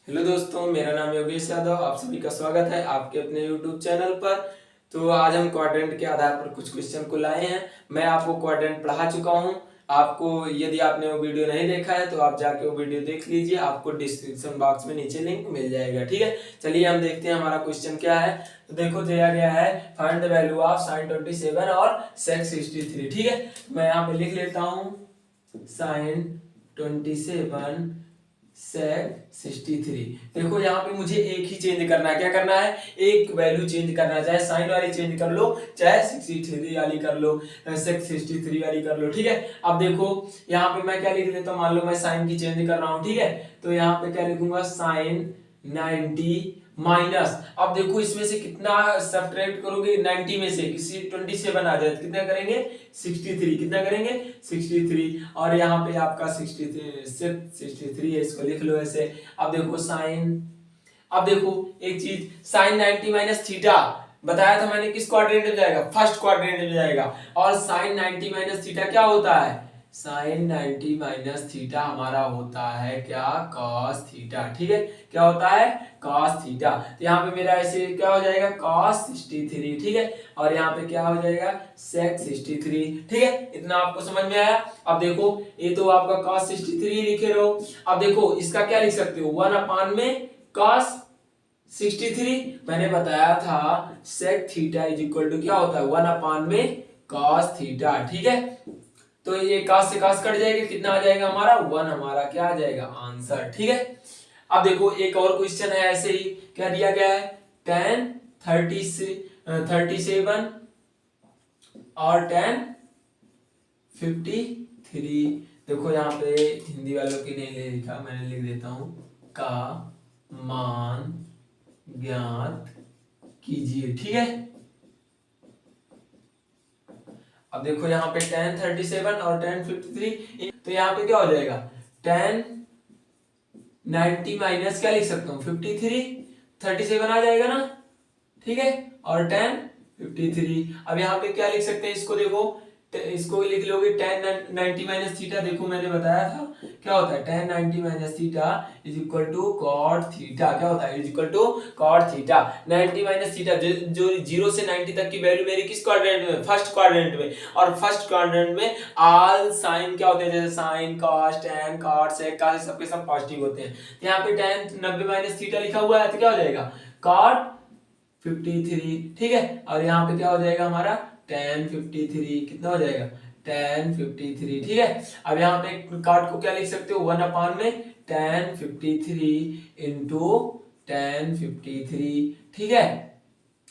Hello दोस्तों, मेरा नाम योगेश यादव। आप सभी का स्वागत है आपके अपने यूट्यूब चैनल पर। तो आज हम क्वाड्रेंट के आधार पर कुछ क्वेश्चन को लाए हैं। मैं आपको क्वाड्रेंट पढ़ा चुका हूं। आपको यदि आपने वो वीडियो नहीं देखा है तो आप जाके वो वीडियो देख लीजिए, आपको डिस्क्रिप्शन बॉक्स में नीचे लिंक मिल जाएगा। ठीक है, चलिए हम देखते हैं हमारा क्वेश्चन क्या है। तो देखो दिया गया है find the value of sin 27 और sec 63। ठीक है, मैं यहाँ पे लिख लेता हूँ sin 27 sec 63। देखो यहाँ पे मुझे एक ही चेंज करना है। क्या करना है? एक वैल्यू चेंज करना है, चाहे साइन वाली चेंज कर लो चाहे 63 वाली कर लो, sec 63 वाली कर लो। ठीक है, अब देखो यहाँ पे मैं क्या लिख लेता हूँ। मान लो मैं साइन की चेंज कर रहा हूँ। ठीक है, तो यहाँ पे क्या लिखूंगा sin 90 माइनस। अब देखो इसमें से कितना सब्ट्रैक्ट करोगे 90 में से किसी 27 आ जाए तो कितना करेंगे 63। कितना करेंगे 63। और यहाँ पे आपका 63 है, इसको लिख लो ऐसे। अब देखो साइन, अब देखो एक चीज, साइन 90 माइनस थीटा बताया था मैंने किस क्वाड्रेंट में जाएगा, फर्स्ट क्वाड्रेंट में जाएगा। और साइन 90 माइनस थीटा क्या होता है? साइन 90 माइनस थीटा हमारा होता है क्या? Cos theta. ठीक है, क्या होता है? Cos theta. तो यहाँ पे मेरा ऐसे क्या हो जाएगा? कॉस 63। ठीक है, और यहाँ पे क्या हो जाएगा? सेक 63। ठीक है, इतना आपको समझ में आया। अब देखो ये तो आपका कॉस 63 लिखे रहो। अब देखो इसका क्या लिख सकते हो? 1 में कॉस 63। मैंने बताया था sec theta is equal to क्या होता है? 1 में कॉस थीटा। ठीक है, तो ये कास से कास कट जाएगा, कितना आ जाएगा हमारा? 1 हमारा क्या आ जाएगा? आंसर। ठीक है, अब देखो एक और क्वेश्चन है ऐसे ही। क्या दिया गया है? tan 37 और tan 53। देखो यहाँ पे हिंदी वालों की नहीं ले लिखा, मैंने लिख देता हूं का मान ज्ञात कीजिए। ठीक है, अब देखो यहाँ पे tan 37 और tan 53, तो यहाँ पे क्या हो जाएगा? tan 90 माइनस क्या लिख सकता हूँ? 53, 37 आ जाएगा ना। ठीक है, और tan 53। अब यहाँ पे क्या लिख सकते हैं इसको? देखो इसको लिख लोगे tan 90 माइनस थीटा। देखो मैंने बताया था क्या होता है? tan 90 minus theta is equal to cot theta. क्या होता है? Is equal to cot theta. 90 minus theta जो 0 से 90 तक की वैल्यू मेरी किस क्वाड्रेंट में? फर्स्ट क्वाड्रेंट में। और फर्स्ट क्वाड्रेंट में ऑल साइन क्या होते हैं? जैसे sign, cos, tan, cot, sec, cos सबके सब पॉजिटिव होते हैं। यहाँ पे tan 90 माइनस थीटा लिखा हुआ है तो क्या हो जाएगा? cot 53। ठीक है, और यहाँ पे क्या हो जाएगा हमारा? tan 53। कितना हो जाएगा? tan 53। ठीक है, अब यहाँ पे cot को क्या लिख सकते हो? 1 में tan 53 इंटू tan 53। ठीक है,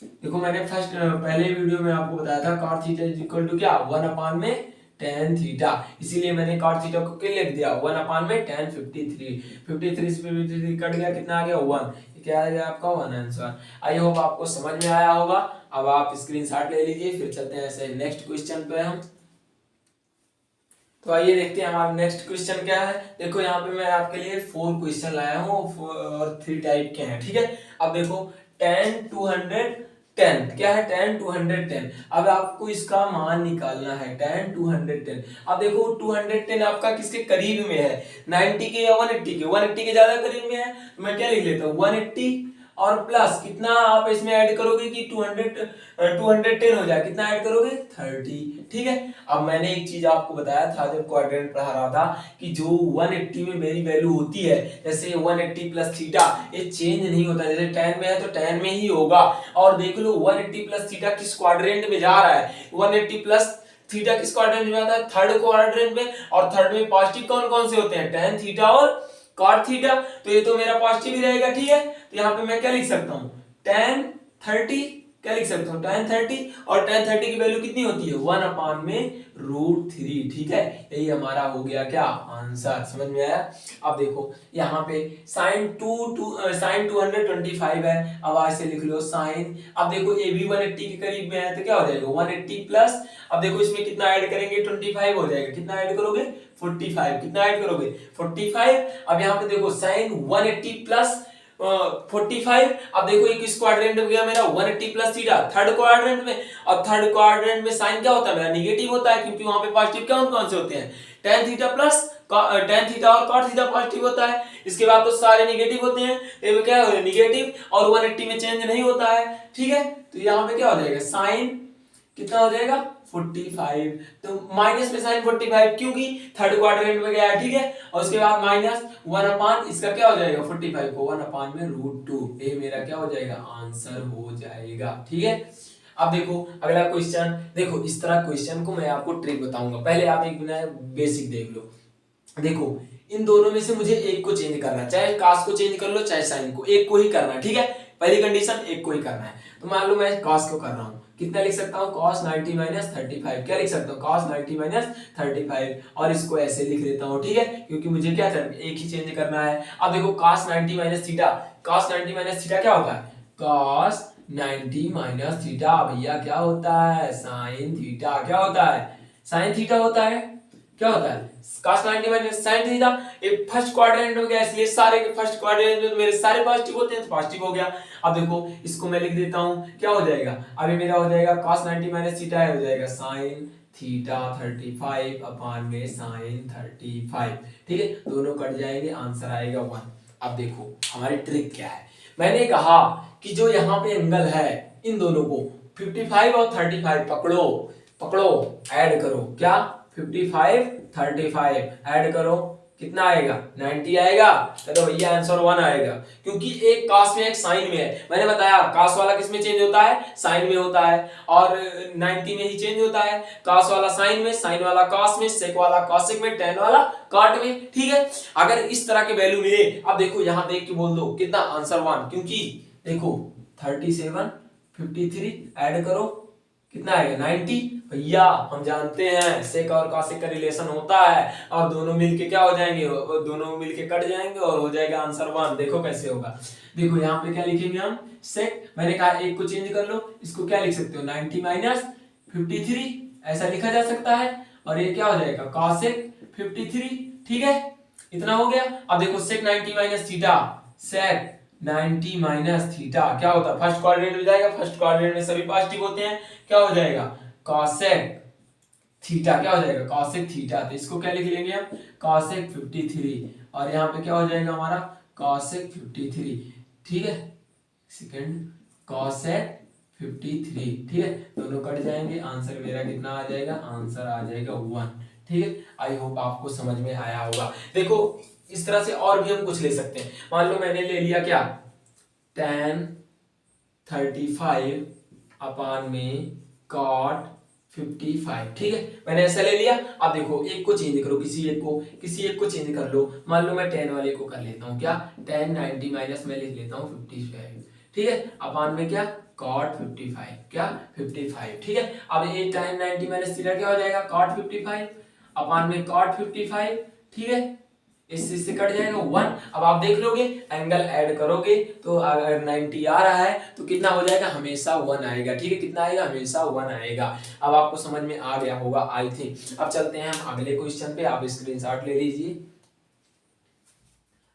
देखो मैंने पहले वीडियो में आपको बताया था cot theta is equal to क्या? 1 में tan थीटा। इसीलिए मैंने cot थीटा को क्या लिख दिया? 1 में tan 53। 53 से 53 कट गया, कितना आ गया? 1। क्या आ गया आपका? 1 आंसर। आई होप आपको समझ में आया होगा। अब आप स्क्रीनशॉट ले लीजिए, फिर चलते हैं ऐसे नेक्स्ट क्वेश्चन पे हम। तो आइए देखते हैं हमारा नेक्स्ट क्वेश्चन क्या है। देखो यहाँ पे मैं आपके लिए 4 क्वेश्चन लाया हूँ और 3 टाइप के हैं। ठीक है, अब देखो tan 210 क्या है? tan 210। अब आपको इसका मान निकालना है tan 210। अब देखो 210 आपका किसके करीब में है? 90 के या 180 के? 180 के ज्यादा करीब में है, तो मैं क्या लिख लेता हूँ 180 और प्लस कितना आप इसमें ऐड करोगे कि 210 हो जाए। कितना ऐड करोगे? 30। ठीक है, अब मैंने एक चीज आपको बताया था जब क्वाड्रेंट पढ़ा रहा था कि जो 180 में मेरी वैल्यू होती है, जैसे 180 प्लस थीटा, ये चेंज नहीं होता। जैसे tan में है तो tan में ही होगा। और देख लो 180 प्लस थीटा किस क्वाड्रेंट में जा रहा है? 180 प्लस थीटा किस क्वाड्रेंट में जाता है? थर्ड क्वाड्रेंट में। और थर्ड में पॉजिटिव कौन कौन से होते हैं? tan थीटा और cot थीटा। तो ये तो मेरा पॉजिटिव ही रहेगा। ठीक है, तो यहाँ पे मैं क्या लिख सकता हूँ? tan 30। क्या लिख सकता हूँ? tan 30। और tan 30 की वैल्यू कितनी होती है? 1 में √3। ठीक है, यही हमारा हो गया क्या? आंसर। समझ में आया? अब देखो यहाँ पे sin 225 है। अब आज से लिख लो sin। अब देखो ये भी 180 के करीब में है तो क्या हो जाएगा? 180 प्लस, अब देखो इसमें कितना ऐड करेंगे? 25 हो जाएगा। कितना ऐड करोगे? 45। कितना ऐड करोगे? 45। अब यहाँ पे देखो sin 180 प्लस 45। अब देखो ये किस क्वाड्रेंट में गया मेरा? 180 प्लस थीटा थर्ड क्वाड्रेंट में। और थर्ड क्वाड्रेंट में साइन क्या होता है मेरा? निगेटिव होता है, क्योंकि वहां पे पॉजिटिव कौन कौन से होते हैं? tan theta plus tan theta और cot थीटा पॉजिटिव होता है, इसके बाद तो सारे निगेटिव होते हैं, तो क्या हो निगेटिव और 180 में चेंज नहीं होता है, ठीक है। तो यहाँ पे क्या हो जाएगा साइन कितना हो जाएगा 45, तो माइनस में साइन 45 क्योंकि थर्ड क्वाड्रेंट में गया है, ठीक है। और उसके बाद माइनस 1 अपान इसका क्या हो जाएगा 45 को 1 अपान में √2, ये मेरा क्या हो जाएगा आंसर हो जाएगा, ठीक है। अब देखो अगला क्वेश्चन, देखो इस तरह क्वेश्चन को मैं आपको ट्रिक बताऊंगा, पहले आप एक बेसिक देख लो। देखो इन दोनों में से मुझे एक को चेंज करना है, चाहे कास को चेंज कर लो चाहे साइन को, एक को ही करना है, ठीक है। पहली कंडीशन एक को ही करना है, तो मान लो मैं कास को कर रहा हूं, कितना लिख सकता हूं cos 90 - 35, क्या लिख सकता हूं cos 90 - 35, और इसको ऐसे लिख देता हूं, ठीक है, क्योंकि मुझे क्या करना एक ही चेंज करना है। अब देखो cos 90 - थीटा, cos 90 - थीटा क्या होता है cos 90 - थीटा, भैया क्या होता है sin थीटा, क्या होता है sin थीटा होता है, क्या होता है cos 90 - sin थीटा। एक फर्स्ट क्वाड्रेंट हो गया, इसलिए सारे के फर्स्ट क्वाड्रेंट में तो मेरे सारे पॉजिटिव होते हैं, तो पॉजिटिव हो गया। अब देखो इसको मैं लिख देता हूं, क्या हो जाएगा अभी मेरा हो जाएगा cos 90 - थीटा हो जाएगा sin थीटा 35 अपान में sin 35, ठीक है, दोनों कट जाएंगे, आंसर आएगा 1। अब देखो हमारी ट्रिक क्या है, मैंने कहा कि जो यहाँ पे एंगल है इन दोनों को 55 और 35 पकड़ो, पकड़ो ऐड करो, क्या 55 35 ऐड करो, कितना आएगा 90 आएगा, तो भैया आंसर 1 आएगा, क्योंकि एक कास में एक साइन में है। मैंने बताया कास वाला किस में चेंज होता है साइन में होता है, और 90 में ही चेंज होता है, कास वाला साइन में, साइन वाला कास में, सेक वाला कॉसेक में, tan वाला कॉट में, ठीक है। अगर इस तरह के वैल्यू मिले, अब देखो यहां देख के बोल दो कितना आंसर 1, क्योंकि देखो 37 53 ऐड करो कितना आएगा 90, भैया हम जानते हैं सेक और कॉसेक का रिलेशन होता है, और दोनों मिलके क्या हो जाएंगे, दोनों मिलके कट जाएंगे और हो जाएगा आंसर 1। देखो कैसे होगा, देखो यहाँ पे क्या लिखेंगे हम सेक, मैंने कहा एक को चेंज कर लो, इसको क्या लिख सकते हो 90 - 53 ऐसा लिखा जा सकता है, और ये क्या हो जाएगा कॉसेक 53, ठीक है, इतना हो गया। अब देखो सेक 90 - थीटा, सेक 90 - थीटा क्या होता है फर्स्ट क्वाड्रेंट में जाएगा, फर्स्ट क्वाड्रेंट में सभी पॉजिटिव होते हैं, क्या हो जाएगा कॉसेक थीटा, क्या हो जाएगा कॉसेक थीटा, तो इसको क्या लिख लेंगे हम कॉसेक 53, और यहाँ पे क्या हो जाएगा हमारा कॉसेक 53, ठीक है, सेकंड कॉसेक 53, ठीक है, दोनों कट जाएंगे, आंसर मेरा कितना आ जाएगा आंसर आ जाएगा 1, ठीक है। आई होप आपको समझ में आया होगा। देखो इस तरह से और भी हम कुछ ले सकते हैं, मान लो मैंने ले लिया क्या tan 35 अपान में cot 55, ठीक है, मैंने ऐसा ले लिया। अब देखो एक को चेंज करो, किसी एक को चेंज कर लो, मान लो मैं tan वाले को कर लेता हूँ, क्या tan 90 माइनस मैं लिख लेता हूँ 55, ठीक है, अपान में क्या cot 55, क्या 55, ठीक है। अब ये tan 90 माइनस थीटा क्या हो जाएगा cot 55 अपान में cot 55, ठीक है, इससे कट जाएगा 1। अब आप देख लोगे एंगल ऐड करोगे तो अगर 90 आ रहा है तो कितना हो जाएगा हमेशा 1 आएगा, ठीक है, कितना आएगा हमेशा 1 आएगा। अब आपको समझ में आ गया होगा आई थिंक। अब चलते हैं हम अगले क्वेश्चन पे, आप स्क्रीनशॉट ले लीजिए।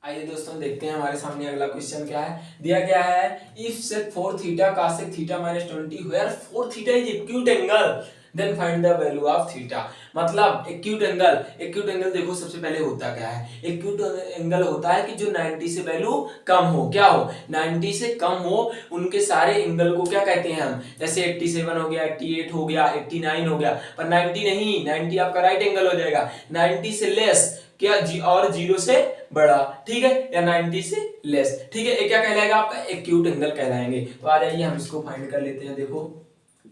आइए दोस्तों देखते हैं हमारे सामने अगला क्वेश्चन क्या है, दिया गया है if sec 4 theta cosec theta -20 where 4 theta is acute angle then find the value of theta. मतलब एक्यूट एंगल देखो सबसे पहले होता क्या है, एक्यूट एंगल होता है कि जो 90 से वैल्यू कम हो, क्या हो 90 से कम हो, उनके सारे एंगल को क्या कहते हैं हम, जैसे 87 हो गया 88 हो गया 89 हो गया, पर 90 नहीं, 90 आपका राइट एंगल हो जाएगा, 90 से लेस क्या और 0 से बड़ा, ठीक है, या 90 से लेस, ठीक है, ये क्या कहलाएगा आपका एक्यूट एंगल कहलाएंगे। तो आ जाइए हम इसको फाइंड कर लेते हैं। देखो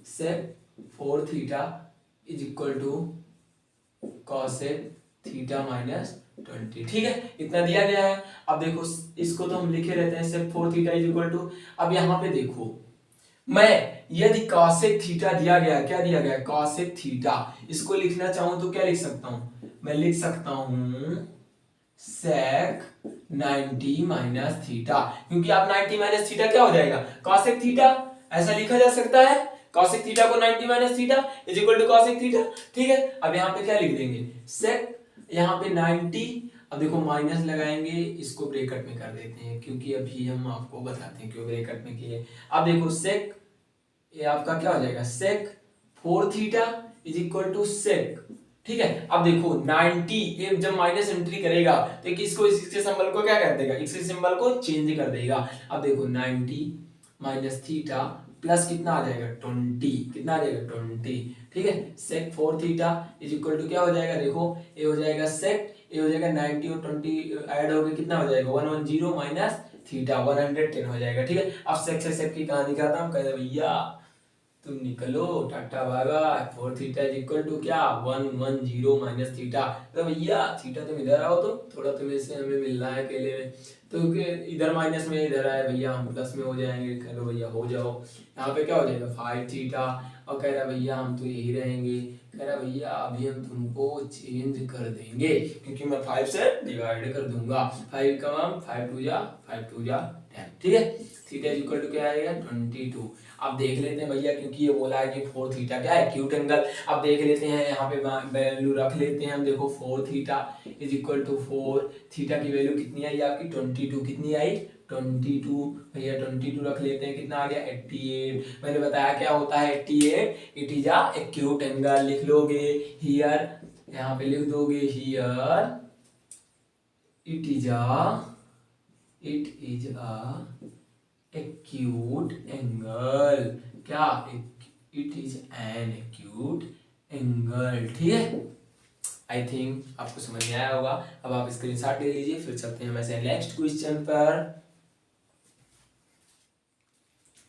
sec 4 theta is equal to cosec theta -20, ठीक है, इतना दिया गया है। अब देखो इसको तो हम लिखे रहते हैं sec 4 theta is equal to, अब यहाँ पे देखो मैं यदि cosec थीटा दिया गया, क्या दिया गया cosec थीटा, इसको लिखना चाहूं तो क्या लिख सकता हूं, मैं लिख सकता हूं sec 90 माइनस थीटा, क्योंकि आप 90 माइनस थीटा क्या हो जाएगा cosec थीटा, ऐसा लिखा जा सकता है cosec थीटा को 90 minus theta is equal to cosec theta, ठीक है। अब यहाँ पे क्या लिख देंगे sec यहाँ पे 90, अब देखो माइनस लगाएंगे, इसको ब्रैकेट में कर देते हैं क्योंकि अभी हम आपको बताते हैं क्यों ब्रैकेट में किए। अब देखो sec ये आपका क्या हो जाएगा sec 4 theta is equal to sec, ठीक है। अब देखो 90 ये जब माइनस एंट्री करेगा तो किसको इसके सिंबल को क्या कर देगा, इसके सिंबल को चेंज कर देगा। अब देखो 90 माइनस थीटा प्लस कितना आ जाएगा 20, कितना आ जाएगा 20, ठीक है। सेक 4 थीटा इज इक्वल टू क्या हो जाएगा, देखो ये हो जाएगा सेक, ये हो जाएगा 90 और 20 ऐड हो गए कितना हो जाएगा 110 माइनस थीटा 110 हो जाएगा, ठीक है। अब सेक से सेक की कहानी खत्म कर दे भैया, तुम निकलो टाटा भागा। 4 थीटा इज इक्वल टू क्या 110 माइनस थीटा। तो भैया थीटा तुम इधर आओ, तो थोड़ा तुम्हें से हमें मिल रहा है अकेले में, तो इधर माइनस में इधर आए भैया हम प्लस में हो जाएंगे, कह लो भैया हो जाओ। यहाँ पे क्या हो जाएगा 5 थीटा, और कह रहा भैया हम तो यही रहेंगे, कह रहा भैया अभी हम तुमको चेंज कर देंगे क्योंकि मैं 5 से डिवाइड कर दूंगा। 5 का मान 5 टू जा 10, ठीक है। थीटा इज इक्वल टू क्या आएगा 22। अब देख लेते हैं भैया, क्योंकि ये बोला है कि 4 थीटा क्या है एक्यूट एंगल। अब देख लेते हैं यहाँ पे वैल्यू रख लेते हैं हम, देखो 4 theta is equal to 4 theta की वैल्यू कितनी आई आपकी 22, कितनी आई 22 भैया 22 रख लेते हैं, कितना आ गया 88। मैंने बताया क्या होता है 88, it is a acute angle. लिख लोगे हियर, यहाँ पे लिख दोगे here it is a acute angle, क्या it is an acute angle, ठीक है। आई थिंक आपको समझ में आया होगा। अब आप स्क्रीनशॉट ले लीजिए, फिर चलते हैं वैसे नेक्स्ट क्वेश्चन पर।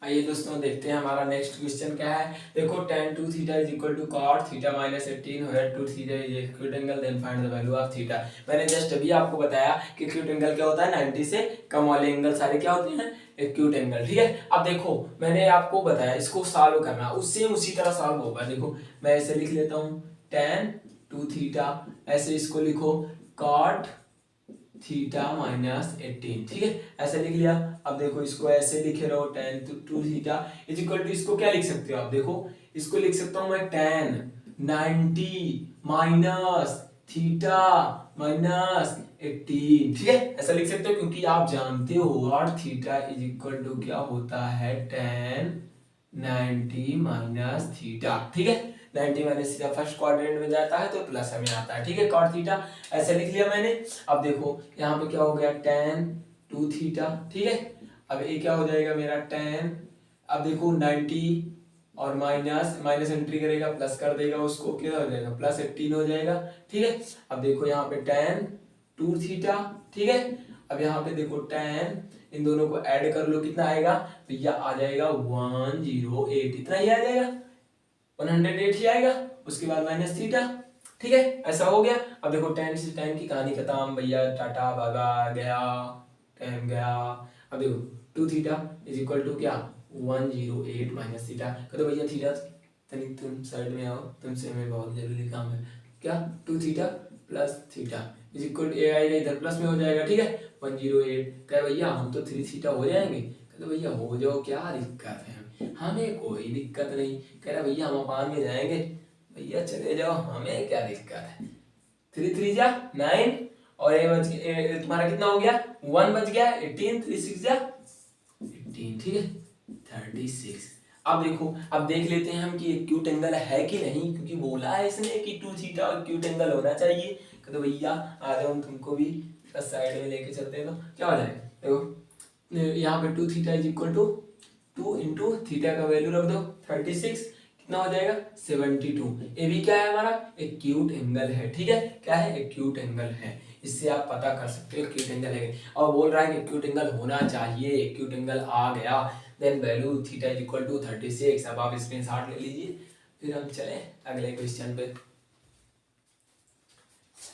आइए दोस्तों देखते हैं हमारा नेक्स्ट क्वेश्चन क्या है। देखो tan 2 theta is equal to cot theta minus 18 where 2 theta is acute angle, then find the value of theta. मैंने जस्ट अभी आपको बताया कि एक्यूट एंगल क्या होता है, 90 से कम वाले एंगल सारे क्या होते हैं एक्यूट एंगल, ठीक है। अब देखो मैंने आपको बताया इसको सॉल्व करना, उससे उसी तरह सॉल्व होगा। देखो मैं ऐसे लिख लेता हूँ tan 2 थीटा, ऐसे इसको लिखो cot थीटा माइनस 18, ठीक है, ऐसे लिख लिया। अब देखो इसको ऐसे लिखे रहो tan 2 theta is equal to, इसको क्या लिख सकते हो आप, देखो इसको लिख सकता हूं मैं tan 90 माइनस थीटा माइनस 18, ठीक है, ऐसा लिख सकते हो क्योंकि आप जानते हो और थीटा इज इक्वल टू क्या होता है tan 90 माइनस थीटा, ठीक है। 90 माइनस थीटा फर्स्ट क्वाड्रेंट में जाता है तो प्लस हमें आता है, ठीक है, cot थीटा ऐसे लिख लिया मैंने। अब देखो यहाँ पे क्या हो गया tan 2 थीटा, ठीक है। अब ये क्या हो जाएगा मेरा tan, अब देखो 90 और माइनस एंट्री करेगा प्लस कर देगा उसको, क्या हो जाएगा प्लस 18 हो जाएगा, ठीक है। अब देखो यहाँ पे tan 2 थीटा, ठीक है। अब यहाँ पे देखो tan, इन दोनों को ऐड कर लो कितना आएगा भैया, आ जाएगा 108, इतना ही आ जाएगा 108 ही आएगा, उसके बाद माइनस थीटा, ठीक है, ऐसा हो गया। अब देखो tan से tan की कहानी खत्म भैया, टाटा भागा गया, टाइम गया। अब देखो 2 थीटा इज इक्वल टू क्या 108 माइनस थीटा, कहते भैया थीटा तनिक तुम साइड में आओ, तुमसे हमें बहुत जरूरी काम है, क्या 2 theta plus theta is equal to आएगा इधर प्लस में हो जाएगा, ठीक है 108। कहे भैया हम तो 3 थीटा हो जाएंगे, कहते भैया हो जाओ क्या दिक्कत है, हमें कोई दिक्कत नहीं। कह रहा भैया हम अपान में जाएंगे, भैया चले जाओ हमें क्या दिक्कत है। 3 3 जा 9 और ये बच तुम्हारा कितना हो गया 1 बच गया 18, 3 6 जा 18, ठीक है 36। अब देखो अब देख लेते हैं हम कि एक्यूट एंगल है कि नहीं, क्योंकि बोला है इसने कि 2 थीटा एक्यूट एंगल होना चाहिए। तो भैया आ जाओ तुमको भी साइड में लेके चलते हैं, तो क्या हो जाएगा देखो यहाँ पे 2 theta is equal to 2 into theta का वैल्यू रख दो 36, कितना हो जाएगा 72। ये भी क्या है हमारा एक्यूट एंगल है, ठीक है, क्या है एक्यूट एंगल है, इससे आप पता कर सकते हो एक्यूट एंगल है। और बोल रहा है कि एक्यूट एंगल होना चाहिए, एक्यूट एंगल आ गया, then value theta is equal to 36। अब आप स्क्रीनशॉट ले लीजिए, फिर हम चले अगले क्वेश्चन पे।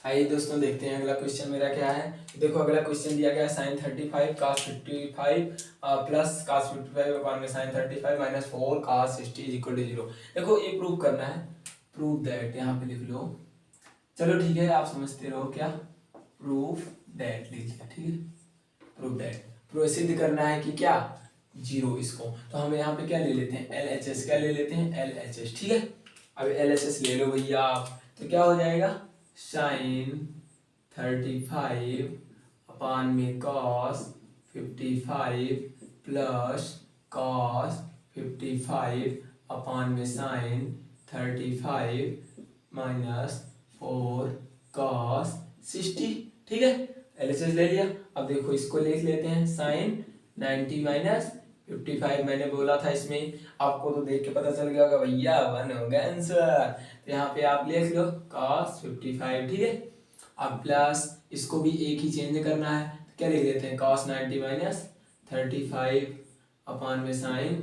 आइए दोस्तों देखते हैं अगला क्वेश्चन मेरा क्या है। देखो अगला क्वेश्चन दिया गया है sin 35 cos 55 प्लस cos 55 अपान में sin 35 minus 4 cos 60 is equal to 0। देखो ये प्रूव करना है, प्रूव दैट यहाँ पे लिख लो, चलो ठीक है आप समझते रहो, क्या प्रूव दैट लीजिए, ठीक है, प्रूव दैट, प्रूव सिद्ध करना है कि क्या 0 इसको, तो हम यहाँ पे क्या ले लेते हैं LHS, क्या ले लेते हैं LHS, ठीक है। अब LHS ले लो भैया आप, तो क्या हो जाएगा sin 35 अपान में cos 55 प्लस cos 55 अपान में sin 35 माइनस 4 cos 60, ठीक है। LHS ले लिया। अब देखो इसको लिख लेते हैं sin 90 माइनस 55। मैंने बोला था इसमें, आपको तो देख के पता चल गया होगा भैया 1 होगा आंसर। तो यहाँ पे आप लिख लो cos 55, ठीक है। अब प्लस इसको भी एक ही चेंज करना है, तो क्या लिख देते हैं cos 90 माइनस 35 अपान में sin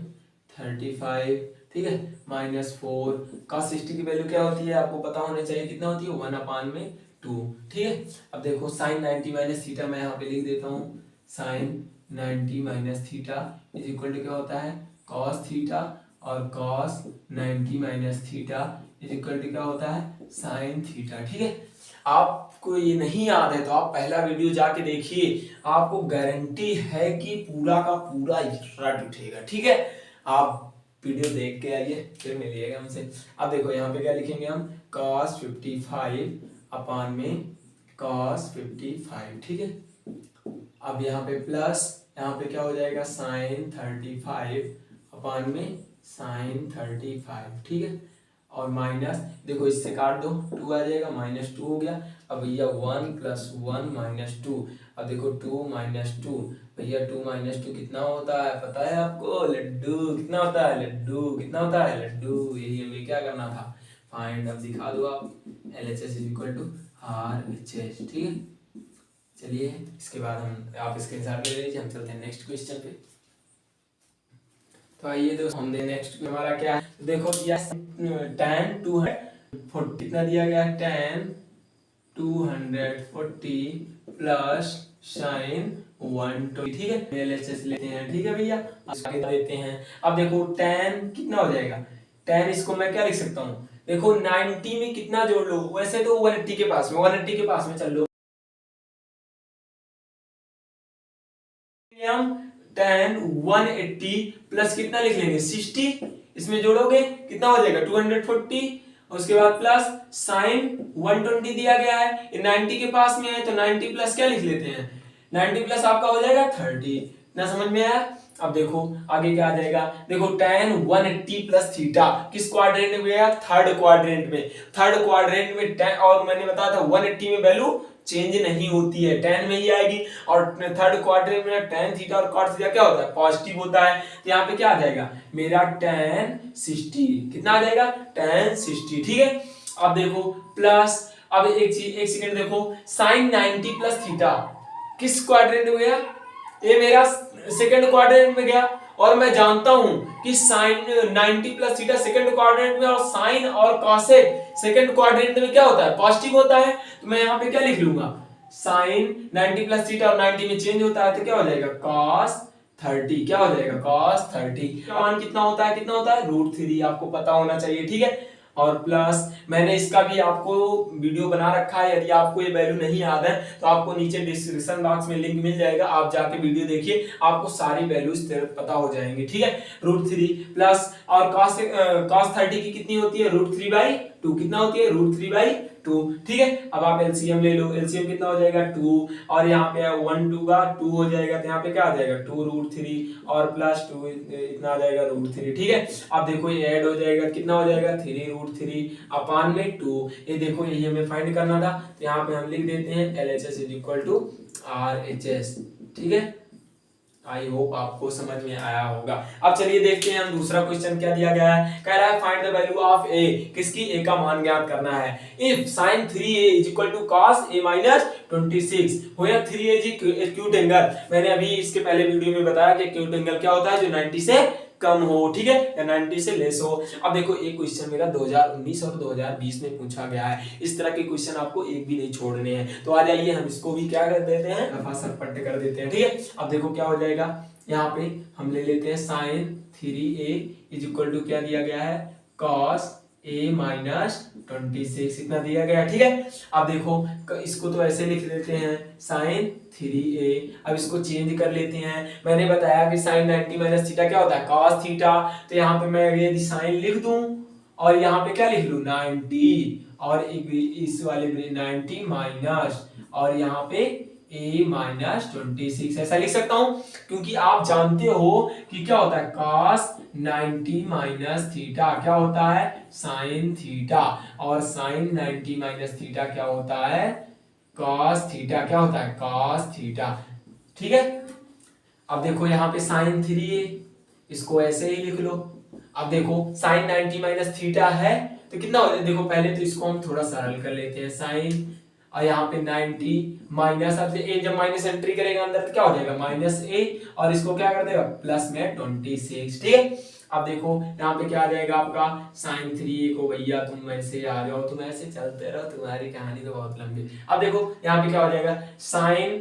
35, ठीक है, माइनस 4। cos 60 की वैल्यू क्या होती है आपको पता होना चाहिए, कितना होती है 1 अपान में 2, ठीक है। अब देखो sin 90 माइनस थीटा मैं यहाँ पे लिख देता हूँ, sin 90 minus theta is equal to क्या होता है cos थीटा, और cos 90 minus theta is equal to क्या होता है sin थीटा, ठीक है। आपको ये नहीं याद है तो आप पहला वीडियो जाके देखिए, आपको गारंटी है कि पूरा का पूरा रट उठेगा, ठीक है। आप वीडियो देख के आइए फिर मिलिएगा हमसे। अब देखो यहाँ पे क्या लिखेंगे हम, cos 55 अपान में cos 55, ठीक है। अब यहाँ पे प्लस, यहाँ पे क्या हो जाएगा sin 35 अपान में sin 35, ठीक है। और माइनस देखो इससे काट दो 2 आ जाएगा, माइनस 2 हो गया। अब भैया 1 + 1 - 2। अब देखो 2 - 2, भैया 2 - 2 कितना होता है पता है आपको, लड्डू। कितना होता है लड्डू, कितना होता है लड्डू, यही हमें क्या करना था फाइंड। अब दिखा दो आप LHS = RHS, ठीक है। चलिए इसके बाद हम, आप स्क्रीनशॉट ले लीजिए, हम चलते हैं नेक्स्ट क्वेश्चन पे। तो आइए दोस्तों हम नेक्स्ट हमारा क्या है, देखो दिया tan 240 कितना दिया गया है, tan 240 प्लस sin 120, ठीक है। LHS लेते हैं, ठीक है भैया, आगे देते हैं। अब देखो tan कितना हो जाएगा, tan इसको मैं क्या लिख सकता हूँ, देखो 90 में कितना जोड़ लो, वैसे तो 180 के पास में, 180 के पास में चल लो, हम tan 180 प्लस कितना लिख लेंगे 60, इसमें जोड़ोगे कितना हो जाएगा 240, उसके बाद प्लस sin 120 दिया गया है, ये 90 के पास में है तो 90 प्लस क्या लिख लेते हैं, 90 प्लस आपका हो जाएगा 30। इतना समझ में आया। अब देखो आगे क्या आ जाएगा, देखो tan 180 प्लस थीटा किस क्वाड्रेंट में गया, थर्ड क्वाड्रेंट में। थर्ड क्वाड्रेंट में tan, और मैंने बताया था 180 में वैल्यू चेंज नहीं होती है, tan में ही आएगी। और थर्ड क्वाड्रेंट में tan थीटा और cos थीटा क्या होता है पॉजिटिव होता है, तो यहाँ पे क्या आ जाएगा मेरा tan 60, कितना आ जाएगा tan 60, ठीक है। अब देखो प्लस, अब एक सेकंड देखो sin 90 प्लस थीटा किस क्वाड्रेंट में गया, ये मेरा सेकंड क्वाड्रेंट में गया, और मैं जानता हूं कि sin 90 plus theta second quadrant में, और sin और cosec सेकंड क्वाड्रेंट में क्या होता है पॉजिटिव होता है, तो मैं यहाँ पे क्या लिख लूंगा sin 90 प्लस थीटा और 90 में चेंज होता है तो क्या हो जाएगा cos 30, क्या हो जाएगा cos 30। मान कितना होता है, कितना होता है √3, आपको पता होना चाहिए, ठीक है। और प्लस मैंने इसका भी आपको वीडियो बना रखा है, यदि आपको ये वैल्यू नहीं याद है तो आपको नीचे डिस्क्रिप्शन बॉक्स में लिंक मिल जाएगा, आप जाके वीडियो देखिए, आपको सारी वैल्यूज पता हो जाएंगी, ठीक है। √3 प्लस, और cos 30 की कितनी होती है √3/2, कितना होती है √3/2, ठीक है। अब आप एलसीएम ले लो, एलसीएम कितना हो जाएगा 2, और यहाँ पे 1 2 का 2 हो जाएगा, तो यहाँ पे क्या आ जाएगा 2√3 और प्लस 2 इतना आ जाएगा √3, ठीक है। अब देखो ये ऐड हो जाएगा, कितना हो जाएगा 3√3 अपान में 2, ये देखो यही हमें फाइंड करना था, तो यहाँ पे हम लिख देते हैं LHS = RHS, ठीक है। आई होप आपको समझ में आया होगा। अब चलिए देखते हैं हम दूसरा क्वेश्चन क्या दिया गया है, कह रहा है find the value of a, किसकी a का मान ज्ञात करना है। If sin 3a = cos a - 26 हो या 3a एक्यूट एंगल, मैंने अभी इसके पहले वीडियो में बताया कि एक्यूट एंगल क्या होता है जो 90 से कम हो, ठीक है, या 90 से लेस हो। अब देखो एक क्वेश्चन मेरा 2019 और 2020 में पूछा गया है, इस तरह के क्वेश्चन आपको एक भी नहीं छोड़ने हैं। तो आ जाइए हम इसको भी क्या कर देते हैं रफा सरपट कर देते हैं, ठीक है। अब देखो क्या हो जाएगा, यहाँ पे हम ले लेते हैं sin 3a = क्या दिया गया है cos a - 26 इतना दिया गया, ठीक है। अब देखो इसको तो ऐसे लिख लेते हैं sin 3a, अब इसको चेंज कर लेते हैं। मैंने बताया कि sin 90 - थीटा क्या होता है cos थीटा, तो यहाँ पे मैं यदि sin लिख दूं और यहाँ पे क्या लिख लूं 90, और इस वाले 90 माइनस, और यहाँ पे a माइनस 26 ऐसा लिख सकता हूं, क्योंकि आप जानते हो कि क्या होता है cos 90 माइनस थीटा क्या होता है sin थीटा, और sin 90 माइनस थीटा क्या होता है cos थीटा, क्या होता है cos थीटा। ठीक है, अब देखो यहाँ पे sin 3 है, इसको ऐसे ही लिख लो। अब देखो sin 90 माइनस थीटा है तो कितना हो जाएगा, देखो पहले तो इसको हम थोड़ा सरल कर लेते हैं sin, और यहाँ पे 90 माइनस, अब ए जब माइनस एंट्री करेगा अंदर तो क्या हो जाएगा माइनस ए, और इसको क्या कर देगा प्लस में 26। ठीक है, अब देखो यहाँ पे क्या आ जाएगा आपका sin 3 को, भैया तुम ऐसे आ जाओ, तुम ऐसे चलते रहो, तुम्हारी कहानी तो बहुत लंबी। अब देखो यहाँ पे क्या हो जाएगा sin,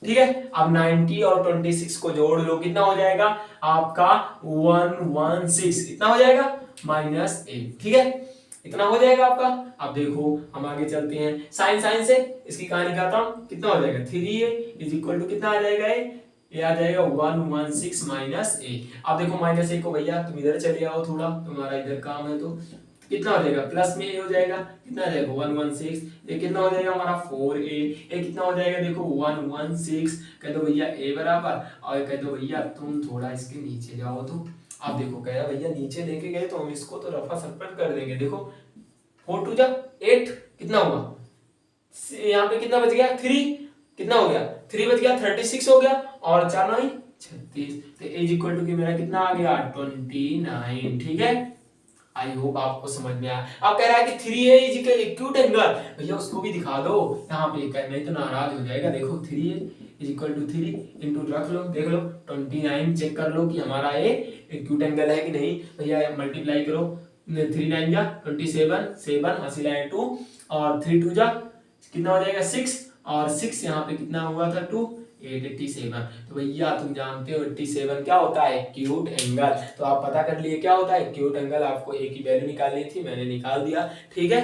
ठीक है, अब 90 और 26 को जोड़ लो, कितना हो जाएगा आपका 116, इतना हो जाएगा माइनस ए। ठीक है, इतना हो जाएगा आपका। अब देखो हम आगे चलते हैं, साइन साइन से इसकी कहानी खत्म, कितना हो जाएगा 3a इज इक्वल टू कितना आ जाएगा ये आ जाएगा 116 माइनस ए। अब देखो माइनस ए को भैया तुम इधर चले आओ थोड़ा, तुम्हारा इधर काम है, तो कितना हो जाएगा प्लस में ए हो जाएगा, कितना आ जाएगा 116, ये कितना हो जाएगा हमारा 4a, ये कितना हो जाएगा देखो 116, कह दो भैया a बराबर, और कह दो भैया तुम थोड़ा इसके नीचे जाओ। तो अब देखो कह भैया नीचे लेके गए तो हम इसको तो रफा सफर कर देंगे। देखो 4 टू जा 8, कितना हुआ यहाँ पे कितना बच गया 3, कितना हो गया 3 बच गया 36 हो गया, और 4 9 36, तो इज इक्वल टू मेरा कितना आ गया 29। ठीक है, आई होप आपको समझ में आया। अब कह रहा है कि 3a is equal acute angle, भैया उसको भी दिखा दो यहाँ पे, नहीं तो नाराज हो जाएगा। देखो 3a is equal to 3 into रख लो, देख लो 29, चेक कर लो कि हमारा ये एक्यूट एंगल है कि नहीं। भैया मल्टीप्लाई करो, 3 9 जा 27, 7 हासिल है 2, और 3 2 जा कितना हो जाएगा 6, और 6 यहाँ पे कितना हुआ था 2, 87। तो भैया तुम जानते हो 87 क्या होता है एक्यूट एंगल, तो आप पता कर लिए क्या होता है एक्यूट एंगल। आपको ए की वैल्यू निकालनी थी, मैंने निकाल दिया। ठीक है,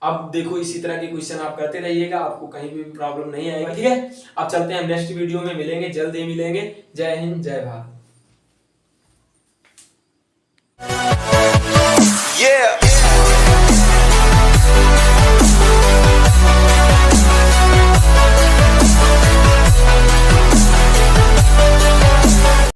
अब देखो इसी तरह के क्वेश्चन आप करते रहिएगा, आपको कहीं भी प्रॉब्लम नहीं आएगा। ठीक है, अब चलते हैं नेक्स्ट वीडियो में, मिलेंगे जल्द ही मिलेंगे। जय हिंद जय भारत।